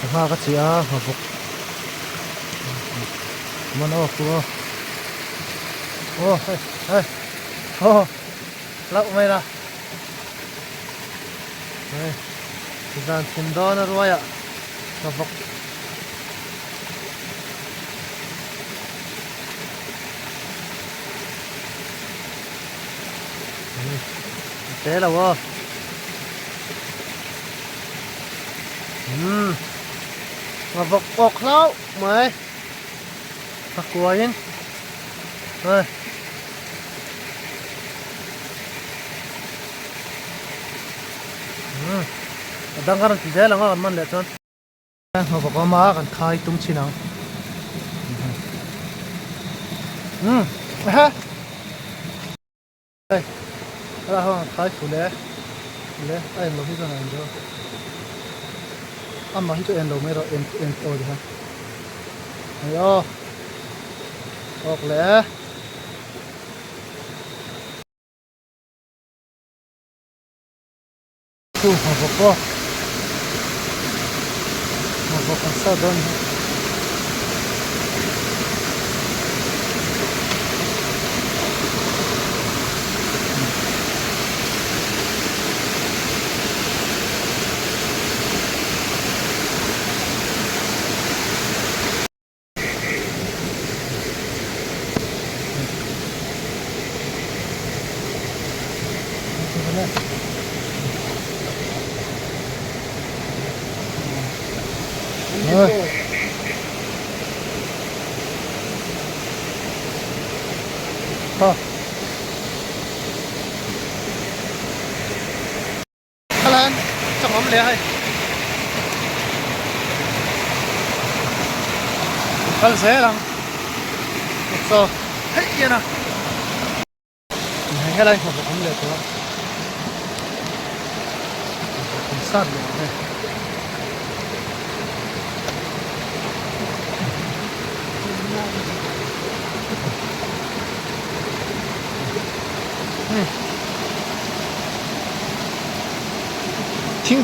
สภาพก็เสียมาบุกมันออกตัวโอ้เฮ้ยเฮ้ยโอ้ลักไม่ละเฮ้ยที่การกินดอนอะไรอ่ะมาบุกเจ๊แล้ววะมาบุกออกแล้วไหมตะกัวยิงเฮ้ยดังกันที่เจ๊แล้วกันมันเลยจนมาบุกมากันคายตุ้มชินังฮะเฮ้ยอะไรฮะคายฝุ่นเลยเลยไอ้เราที่จะไหนเดี๋ยวamma hito en lo mero en o ha ayo ok le tu ha bo kan sa don ha kalian cangom le hai kal se lang so hey ya na hai lai ho cangom le to sad le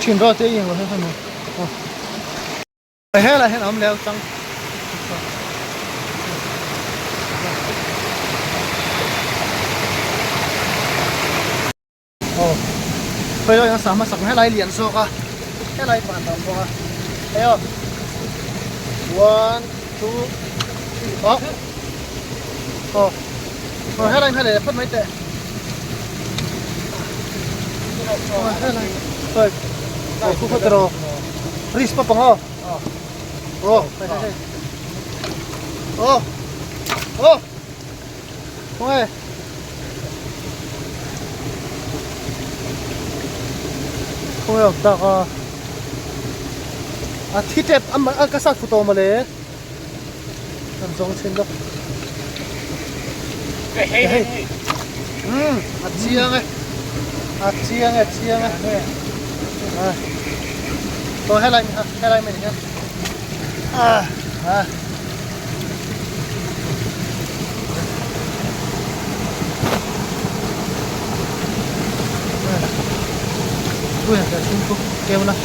挺着这影了，看没？哦，哎，来，我们聊张。哦，bây giờ sao mà sẵn hay lại liền số cả, hay lại bàn đồng số cả. Thấy không? 1, 2, 3. Hay lại phân mấy tệ. Hay lại. Rồi. Khu phố tero. Ris pa pang oh. Oh, hey. Oh. Ôi. Không hiểu ta có. Thịt đẹp ăn cái sát photo mà lấy. Làm giống trên đó. Hey. Chiang ấy. Chiang ấy. Rồi hay lại mình nhá. Ui, cái xin cô kêu nào.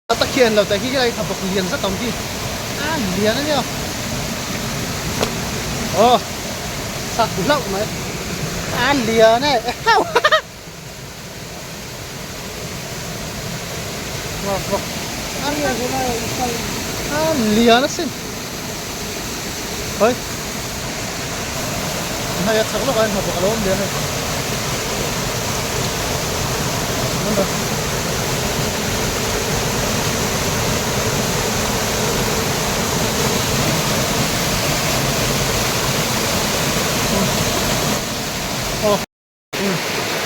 Ta kiên là tại cái này thằng bọc liền rất tổng chi. Liền đấy nhá. Sạc lậu mà. Liền này. Liana sin. Oi. Hayat saklo kan habo kalom dia. Mana?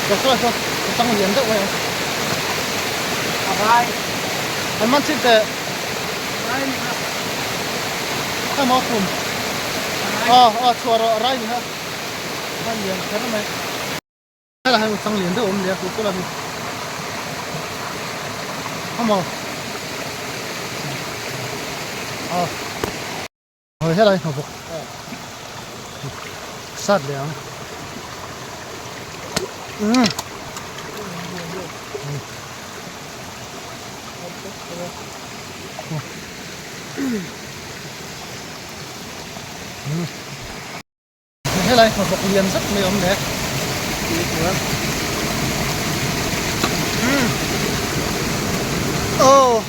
Dokter, tang lian dak wei. Abai. Anh mang chích tệ. Cái máu khủng. Chùa rồi rai gì hả? Anh liền thế đó mày. Hay là một thằng liền đó ôm liền cũng là gì? Không màu. Rồi thế này học phục. Sát liền. thế này mà bọc liền rất mấy ống đấy ô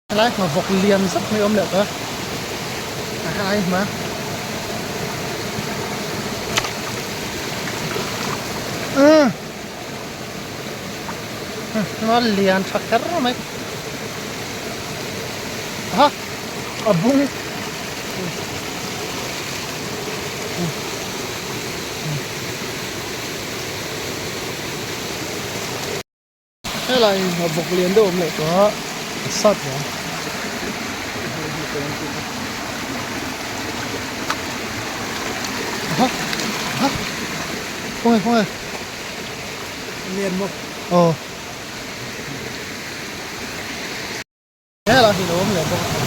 thế này mà bọc liền rất mấy ống được cơ thế này mà nó liền chắc chắn rồi hả bung thế này mà bọc liền đâu lại có sắt rồi hả hả không ơi liền một thế là thì nó ôm liền không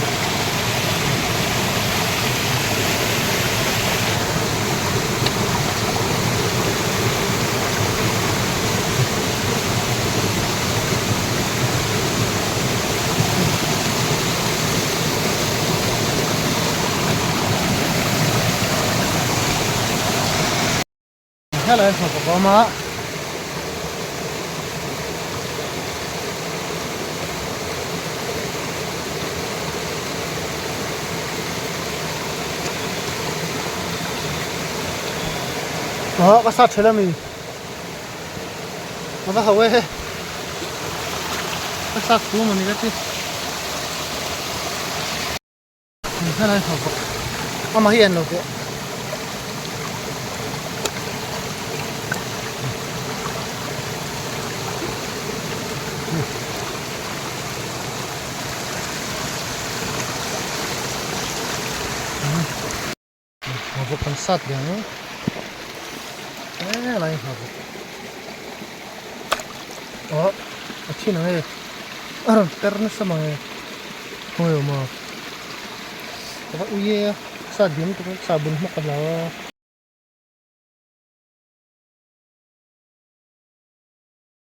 thế này mà có má đó có sát thế là mình nó vào ấy có sát cú mà mình cái thế này họ mà hiền rồi kìa một con sắt vậy nữa thế này họ अच्छी ना है करने समय हो mà ये साबुन तो साबुन मत लगाओ